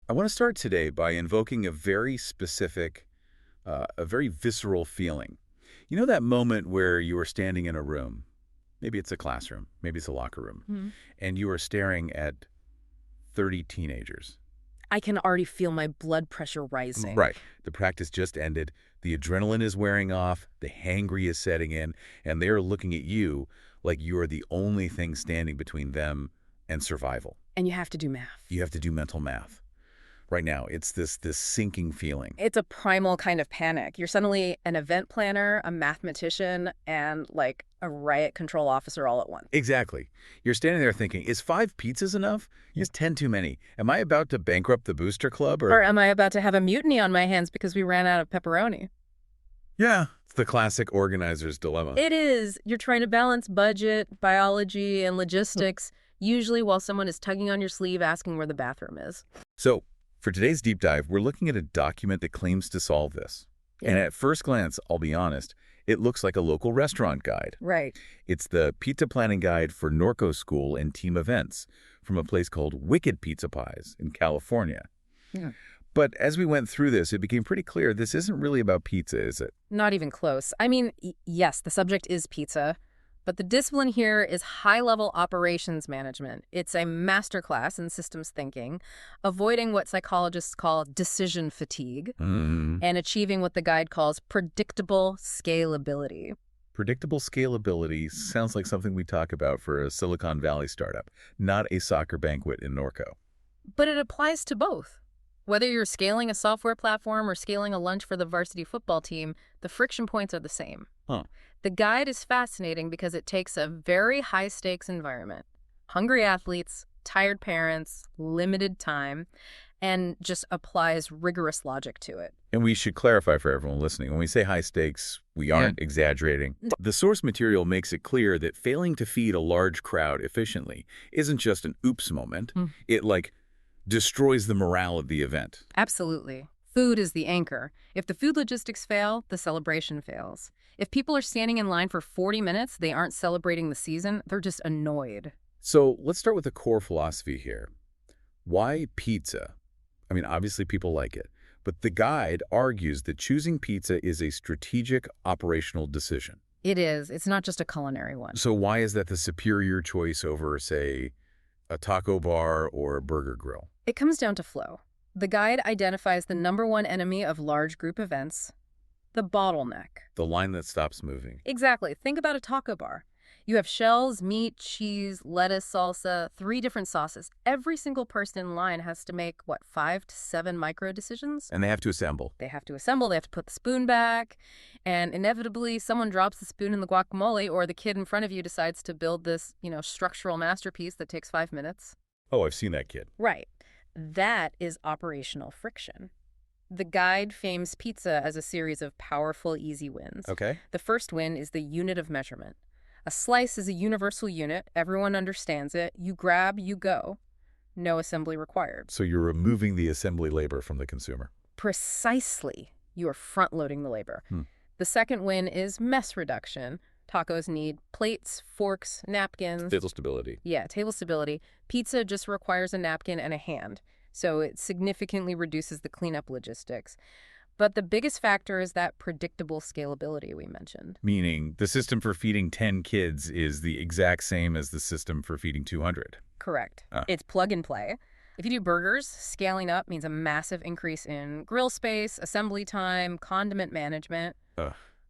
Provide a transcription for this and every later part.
I want to start today by invoking a very specific, a very visceral feeling. You know that moment where you are standing in a room, maybe it's a classroom, maybe it's a locker room, Hmm. and you are staring at 30 teenagers. I can already feel my blood pressure rising. Right. The practice just ended, the adrenaline is wearing off, the hangry is setting in, and they are looking at you like you are the only thing standing between them and survival. And you have to do math. You have to do mental math. Right now, it's this sinking feeling. It's a primal kind of panic. You're suddenly an event planner, a mathematician, and like a riot control officer all at once. Exactly. You're standing there thinking, is 5 pizzas enough? Is 10 too many? Am I about to bankrupt the booster club? Or am I about to have a mutiny on my hands because we ran out of pepperoni? Yeah. It's the classic organizer's dilemma. It is. You're trying to balance budget, biology, and logistics, usually while someone is tugging on your sleeve asking where the bathroom is. So, for today's deep dive, we're looking at a document that claims to solve this. Yeah. And at first glance, I'll be honest, it looks like a local restaurant guide. Right. It's the pizza planning guide for Norco school and team events from a place called Wicked Pizza Pies in California. Yeah. But as we went through this, it became pretty clear this isn't really about pizza, is it? Not even close. I mean, yes, the subject is pizza, but the discipline here is high-level operations management. It's a masterclass in systems thinking, avoiding what psychologists call decision fatigue, and achieving what the guide calls predictable scalability. Predictable scalability sounds like something we talk about for a Silicon Valley startup, not a soccer banquet in Norco. But it applies to both. Whether you're scaling a software platform or scaling a lunch for the varsity football team, the friction points are the same. Huh. The guide is fascinating because it takes a very high-stakes environment, hungry athletes, tired parents, limited time, and just applies rigorous logic to it. And we should clarify for everyone listening, when we say high stakes, we aren't exaggerating. The source material makes it clear that failing to feed a large crowd efficiently isn't just an oops moment. It, destroys the morale of the event. Absolutely. Food is the anchor. If the food logistics fail, the celebration fails. If people are standing in line for 40 minutes, they aren't celebrating the season, they're just annoyed. So let's start with the core philosophy here. Why pizza? I mean, obviously people like it, but the guide argues that choosing pizza is a strategic operational decision. It is. It's not just a culinary one. So why is that the superior choice over, say, a taco bar or a burger grill? It comes down to flow. The guide identifies the #1 enemy of large group events, the bottleneck. The line that stops moving. Exactly. Think about a taco bar. You have shells, meat, cheese, lettuce, salsa, 3 different sauces. Every single person in line has to make, 5 to 7 micro decisions? And they have to assemble. They have to assemble, they have to put the spoon back, and inevitably someone drops the spoon in the guacamole, or the kid in front of you decides to build this, structural masterpiece that takes 5 minutes. Oh, I've seen that kid. Right. That is operational friction. The guide frames pizza as a series of powerful, easy wins. Okay. The first win is the unit of measurement. A slice is a universal unit. Everyone understands it. You grab, you go. No assembly required. So you're removing the assembly labor from the consumer. Precisely. You are front-loading the labor. The second win is mess reduction. Tacos need plates, forks, napkins. Table stability. Yeah, table stability. Pizza just requires a napkin and a hand, so it significantly reduces the cleanup logistics. But the biggest factor is that predictable scalability we mentioned. Meaning the system for feeding 10 kids is the exact same as the system for feeding 200. Correct. It's plug and play. If you do burgers, scaling up means a massive increase in grill space, assembly time, condiment management.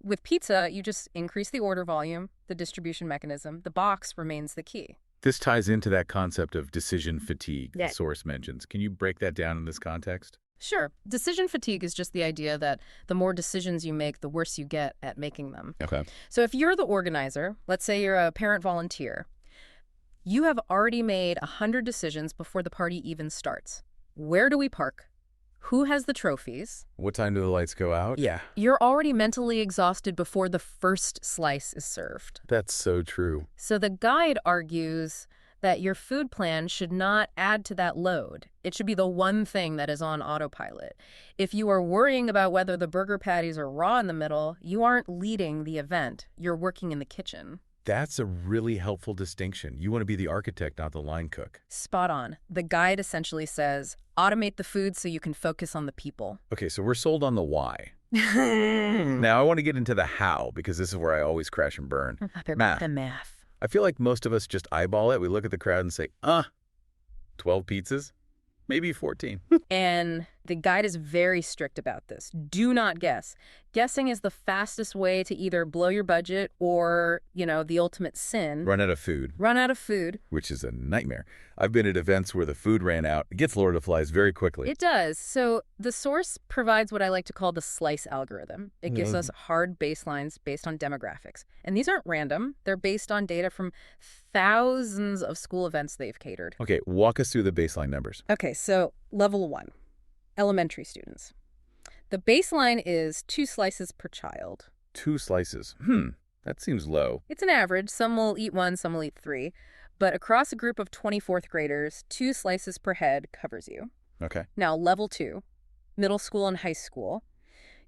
With pizza, you just increase the order volume, the distribution mechanism. The box remains the key. This ties into that concept of decision fatigue Yeah. the source mentions. Can you break that down in this context? Sure. Decision fatigue is just the idea that the more decisions you make, the worse you get at making them. Okay. So if you're the organizer, let's say you're a parent volunteer, you have already made 100 decisions before the party even starts. Where do we park? Who has the trophies? What time do the lights go out? Yeah. You're already mentally exhausted before the first slice is served. That's so true. So the guide argues that your food plan should not add to that load. It should be the one thing that is on autopilot. If you are worrying about whether the burger patties are raw in the middle, you aren't leading the event. You're working in the kitchen. That's a really helpful distinction. You want to be the architect, not the line cook. Spot on. The guide essentially says, automate the food so you can focus on the people. Okay, so we're sold on the why. Now, I want to get into the how, because this is where I always crash and burn. Math. The math. I feel like most of us just eyeball it. We look at the crowd and say, 12 pizzas? Maybe 14. And the guide is very strict about this. Do not guess. Guessing is the fastest way to either blow your budget or, the ultimate sin. Run out of food. Run out of food. Which is a nightmare. I've been at events where the food ran out. It gets Lord of the Flies very quickly. It does. So the source provides what I like to call the slice algorithm. It gives us hard baselines based on demographics. And these aren't random. They're based on data from thousands of school events they've catered. Okay, walk us through the baseline numbers. Okay, so level 1, elementary students. The baseline is 2 slices per child. 2 slices. That seems low. It's an average. Some will eat 1, some will eat 3. But across a group of 24th graders, 2 slices per head covers you. Okay. Now, level 2, middle school and high school,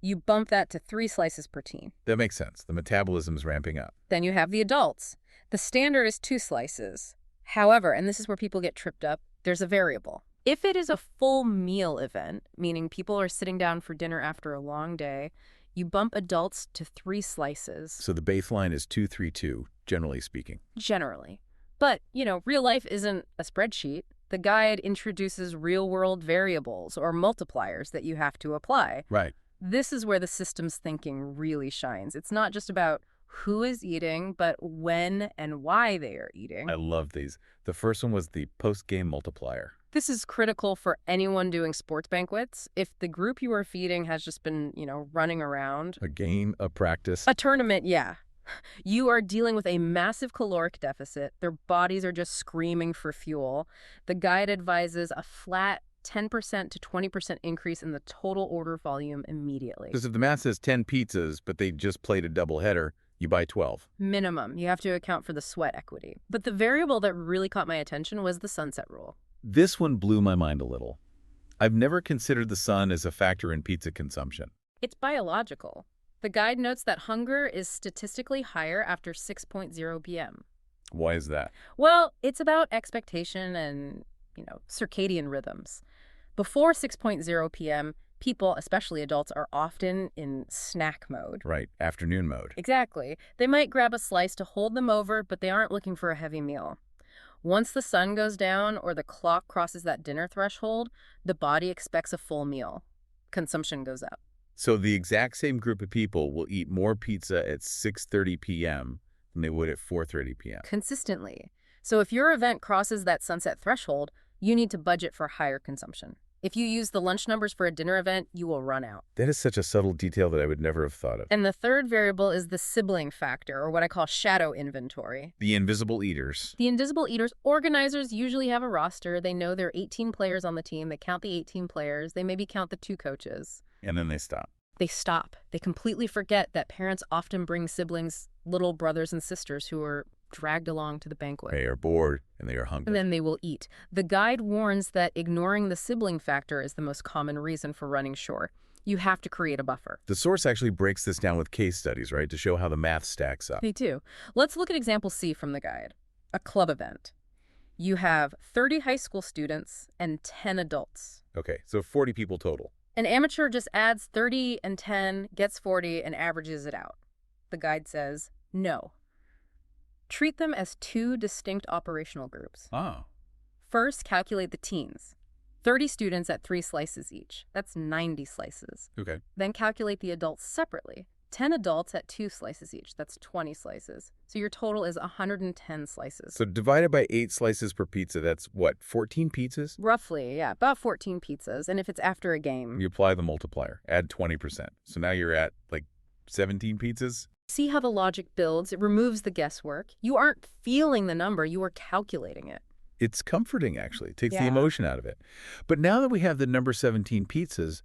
you bump that to 3 slices per teen. That makes sense. The metabolism's ramping up. Then you have the adults. The standard is 2 slices. However, and this is where people get tripped up, there's a variable. If it is a full meal event, meaning people are sitting down for dinner after a long day, you bump adults to 3 slices. So the baseline is 232, generally speaking. Generally. But, real life isn't a spreadsheet. The guide introduces real-world variables or multipliers that you have to apply. Right. This is where the systems thinking really shines. It's not just about who is eating, but when and why they are eating. I love these. The first one was the post-game multiplier. This is critical for anyone doing sports banquets. If the group you are feeding has just been, running around. A game, a practice. A tournament, yeah. You are dealing with a massive caloric deficit. Their bodies are just screaming for fuel. The guide advises a flat 10% to 20% increase in the total order volume immediately. Because if the math says 10 pizzas, but they just played a doubleheader, you buy 12. Minimum. You have to account for the sweat equity. But the variable that really caught my attention was the sunset rule. This one blew my mind a little. I've never considered the sun as a factor in pizza consumption. It's biological. The guide notes that hunger is statistically higher after 6:00 p.m. Why is that? Well, it's about expectation and, circadian rhythms. Before 6:00 p.m., people, especially adults, are often in snack mode. Right, afternoon mode. Exactly. They might grab a slice to hold them over, but they aren't looking for a heavy meal. Once the sun goes down or the clock crosses that dinner threshold, the body expects a full meal. Consumption goes up. So the exact same group of people will eat more pizza at 6:30 p.m. than they would at 4:30 p.m. Consistently. So if your event crosses that sunset threshold, you need to budget for higher consumption. If you use the lunch numbers for a dinner event, you will run out. That is such a subtle detail that I would never have thought of. And the third variable is the sibling factor, or what I call shadow inventory. The invisible eaters. The invisible eaters, organizers usually have a roster. They know there are 18 players on the team. They count the 18 players. They maybe count the 2 coaches. And then they stop. They stop. They completely forget that parents often bring siblings, little brothers and sisters who are dragged along to the banquet. They are bored and they are hungry. And then they will eat. The guide warns that ignoring the sibling factor is the most common reason for running short. You have to create a buffer. The source actually breaks this down with case studies, right, to show how the math stacks up. They do. Let's look at example C from the guide. A club event. You have 30 high school students and 10 adults. Okay, so 40 people total. An amateur just adds 30 and 10, gets 40, and averages it out. The guide says, no. Treat them as 2 distinct operational groups. Oh. First, calculate the teens. 30 students at 3 slices each. That's 90 slices. Okay. Then calculate the adults separately. 10 adults at 2 slices each. That's 20 slices. So your total is 110 slices. So divided by 8 slices per pizza, that's what, 14 pizzas? Roughly, yeah, about 14 pizzas. And if it's after a game. You apply the multiplier, add 20%. So now you're at like 17 pizzas? See how the logic builds? It removes the guesswork. You aren't feeling the number, you are calculating it. It's comforting, actually. It takes the emotion out of it. But now that we have the number 17 pizzas,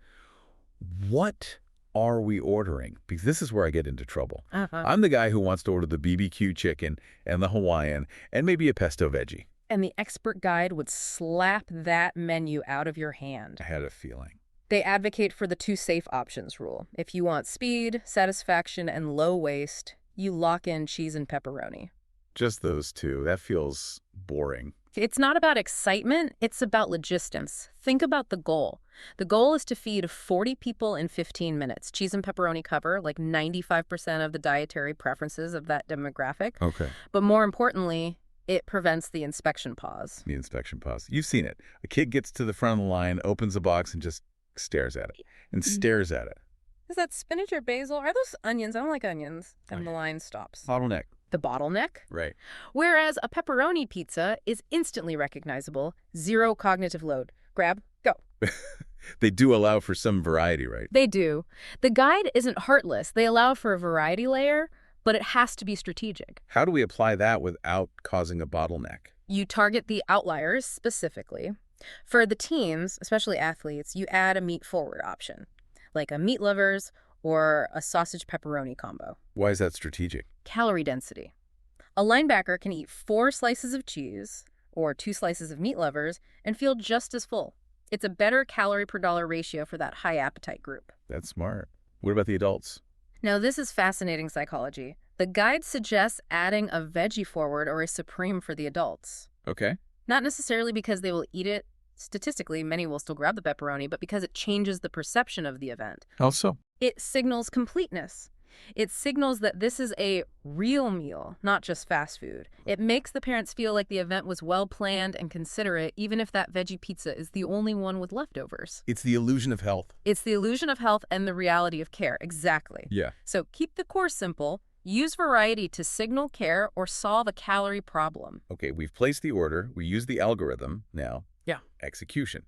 what are we ordering? Because this is where I get into trouble. I'm the guy who wants to order the BBQ chicken and the Hawaiian and maybe a pesto veggie. And the expert guide would slap that menu out of your hand. I had a feeling. They advocate for the 2 safe options rule. If you want speed, satisfaction, and low waste, you lock in cheese and pepperoni. Just those two. That feels boring. It's not about excitement, it's about logistics. Think about the goal. The goal is to feed 40 people in 15 minutes. Cheese and pepperoni cover like 95% of the dietary preferences of that demographic. Okay. But more importantly, it prevents the inspection pause. The inspection pause. You've seen it. A kid gets to the front of the line, opens a box, and just stares at it. And stares at it. Is that spinach or basil? Are those onions? I don't like onions. And the line stops. Bottleneck. The bottleneck? Right. Whereas a pepperoni pizza is instantly recognizable, zero cognitive load. Grab, go. They do allow for some variety, right? They do. The guide isn't heartless. They allow for a variety layer, but it has to be strategic. How do we apply that without causing a bottleneck? You target the outliers specifically. For the teams, especially athletes, you add a meat-forward option, like a meat lovers or a sausage pepperoni combo. Why is that strategic? Calorie density. A linebacker can eat 4 slices of cheese or 2 slices of meat lovers and feel just as full. It's a better calorie per dollar ratio for that high appetite group. That's smart. What about the adults? Now, this is fascinating psychology. The guide suggests adding a veggie forward or a supreme for the adults. Okay. Not necessarily because they will eat it. Statistically, many will still grab the pepperoni, but because it changes the perception of the event. How so? It signals completeness. It signals that this is a real meal, not just fast food. It makes the parents feel like the event was well planned and considerate, even if that veggie pizza is the only one with leftovers. It's the illusion of health. It's the illusion of health and the reality of care. Exactly. Yeah. So keep the core simple. Use variety to signal care or solve a calorie problem. Okay, we've placed the order. We use the algorithm. Now, execution.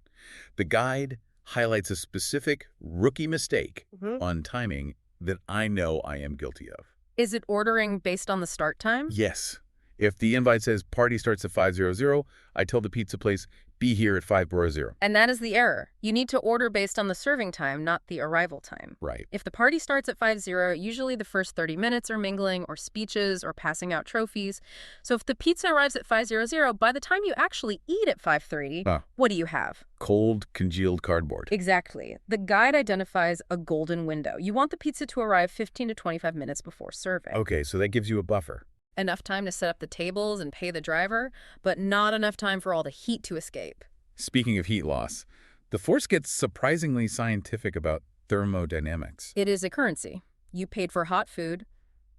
The guide highlights a specific rookie mistake on timing that I know I am guilty of. Is it ordering based on the start time? Yes. If the invite says party starts at 5:00, I tell the pizza place, be here at 5:00. And that is the error. You need to order based on the serving time, not the arrival time. Right. If the party starts at 5:00, usually the first 30 minutes are mingling or speeches or passing out trophies. So if the pizza arrives at 5:00, by the time you actually eat at 5:30, what do you have? Cold, congealed cardboard. Exactly. The guide identifies a golden window. You want the pizza to arrive 15 to 25 minutes before serving. Okay, so that gives you a buffer. Enough time to set up the tables and pay the driver, but not enough time for all the heat to escape. Speaking of heat loss, the Force gets surprisingly scientific about thermodynamics. It is a currency. You paid for hot food.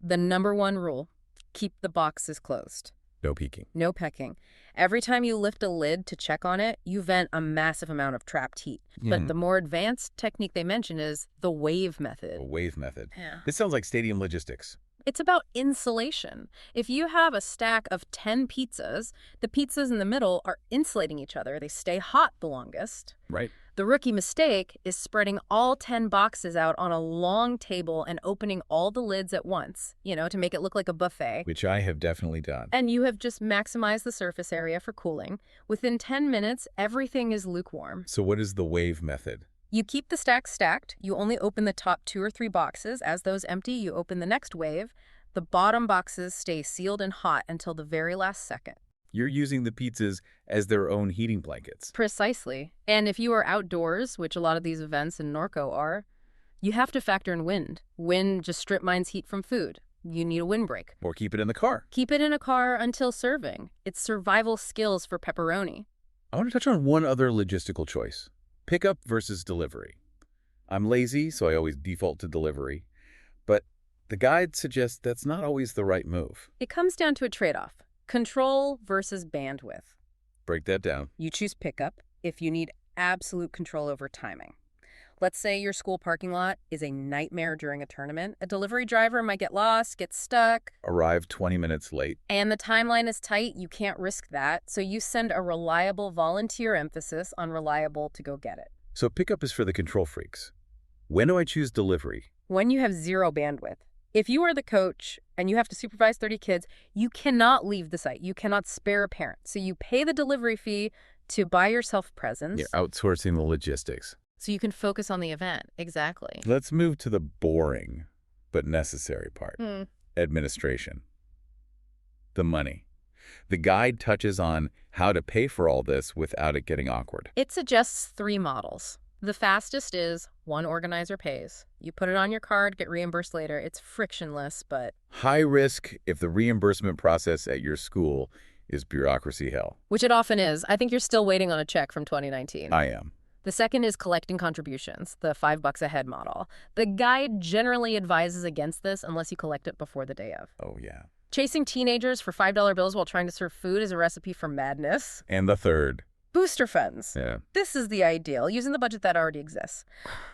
The #1 rule, keep the boxes closed. No peeking. No pecking. Every time you lift a lid to check on it, you vent a massive amount of trapped heat. But the more advanced technique they mention is the wave method. A wave method. Yeah. This sounds like stadium logistics. It's about insulation. If you have a stack of 10 pizzas, the pizzas in the middle are insulating each other. They stay hot the longest. Right. The rookie mistake is spreading all 10 boxes out on a long table and opening all the lids at once, to make it look like a buffet. Which I have definitely done. And you have just maximized the surface area for cooling. Within 10 minutes, everything is lukewarm. So what is the wave method? You keep the stacks stacked. You only open the top 2 or 3 boxes. As those empty, you open the next wave. The bottom boxes stay sealed and hot until the very last second. You're using the pizzas as their own heating blankets. Precisely. And if you are outdoors, which a lot of these events in Norco are, you have to factor in wind. Wind just strip mines heat from food. You need a windbreak. Or keep it in the car. Keep it in a car until serving. It's survival skills for pepperoni. I want to touch on one other logistical choice. Pickup versus delivery. I'm lazy, so I always default to delivery. But the guide suggests that's not always the right move. It comes down to a trade-off. Control versus bandwidth. Break that down. You choose pickup if you need absolute control over timing. Let's say your school parking lot is a nightmare during a tournament. A delivery driver might get lost, get stuck. Arrive 20 minutes late. And the timeline is tight. You can't risk that. So you send a reliable volunteer, emphasis on reliable, to go get it. So pickup is for the control freaks. When do I choose delivery? When you have zero bandwidth. If you are the coach and you have to supervise 30 kids, you cannot leave the site. You cannot spare a parent. So you pay the delivery fee to buy yourself presents. You're outsourcing the logistics. So you can focus on the event. Exactly. Let's move to the boring but necessary part. Administration. The money. The guide touches on how to pay for all this without it getting awkward. It suggests 3 models. The fastest is one organizer pays. You put it on your card, get reimbursed later. It's frictionless, but... High risk if the reimbursement process at your school is bureaucracy hell. Which it often is. I think you're still waiting on a check from 2019. I am. The second is collecting contributions, the $5 a head model. The guide generally advises against this unless you collect it before the day of. Oh, yeah. Chasing teenagers for $5 bills while trying to serve food is a recipe for madness. And the third. Booster funds. Yeah. This is the ideal, using the budget that already exists.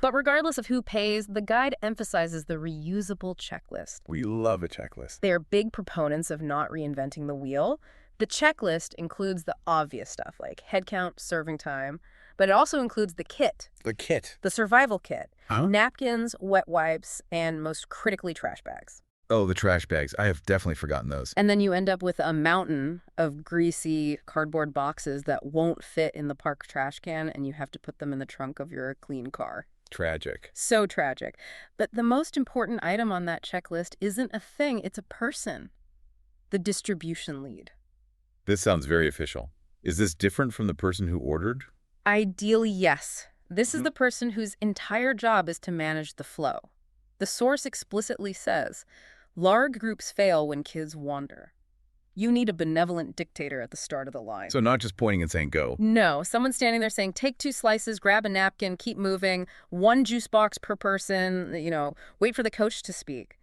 But regardless of who pays, the guide emphasizes the reusable checklist. We love a checklist. They are big proponents of not reinventing the wheel. The checklist includes the obvious stuff like head count, serving time, but it also includes the kit. The kit? The survival kit. Huh? Napkins, wet wipes, and most critically, trash bags. Oh, the trash bags. I have definitely forgotten those. And then you end up with a mountain of greasy cardboard boxes that won't fit in the park trash can, and you have to put them in the trunk of your clean car. Tragic. So tragic. But the most important item on that checklist isn't a thing, it's a person. The distribution lead. This sounds very official. Is this different from the person who ordered? Ideally, yes. This is the person whose entire job is to manage the flow. The source explicitly says, large groups fail when kids wander. You need a benevolent dictator at the start of the line. So not just pointing and saying go. No, someone standing there saying, take 2 slices, grab a napkin, keep moving, 1 juice box per person, wait for the coach to speak.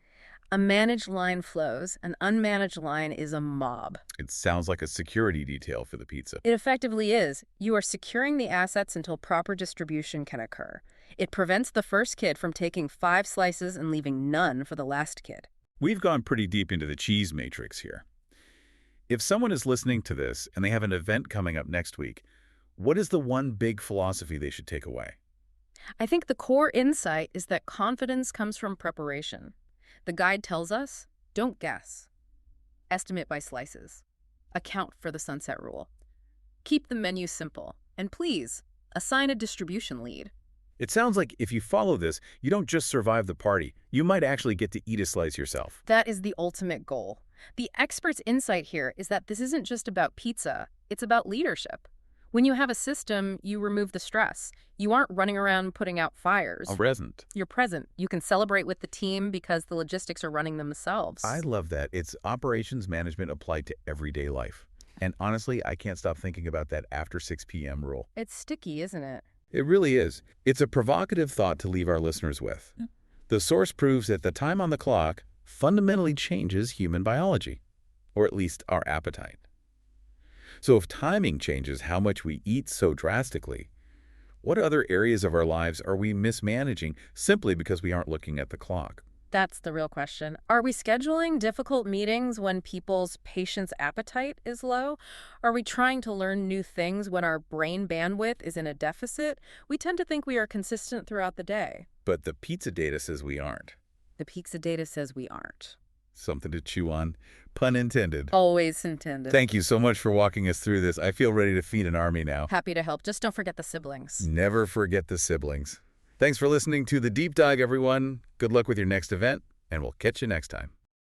A managed line flows. An unmanaged line is a mob. It sounds like a security detail for the pizza. It effectively is. You are securing the assets until proper distribution can occur. It prevents the first kid from taking 5 slices and leaving none for the last kid. We've gone pretty deep into the cheese matrix here. If someone is listening to this and they have an event coming up next week, what is the one big philosophy they should take away? I think the core insight is that confidence comes from preparation. The guide tells us, don't guess. Estimate by slices. Account for the sunset rule. Keep the menu simple. And please, assign a distribution lead. It sounds like if you follow this, you don't just survive the party. You might actually get to eat a slice yourself. That is the ultimate goal. The expert's insight here is that this isn't just about pizza. It's about leadership. When you have a system, you remove the stress. You aren't running around putting out fires. Present. You're present. You can celebrate with the team because the logistics are running themselves. I love that. It's operations management applied to everyday life. And honestly, I can't stop thinking about that after 6 p.m. rule. It's sticky, isn't it? It really is. It's a provocative thought to leave our listeners with. The source proves that the time on the clock fundamentally changes human biology, or at least our appetite. So if timing changes how much we eat so drastically, what other areas of our lives are we mismanaging simply because we aren't looking at the clock? That's the real question. Are we scheduling difficult meetings when people's patience appetite is low? Are we trying to learn new things when our brain bandwidth is in a deficit? We tend to think we are consistent throughout the day. But the pizza data says we aren't. The pizza data says we aren't. Something to chew on. Pun intended. Always intended. Thank you so much for walking us through this. I feel ready to feed an army now. Happy to help. Just don't forget the siblings. Never forget the siblings. Thanks for listening to The Deep Dive, everyone. Good luck with your next event, and we'll catch you next time.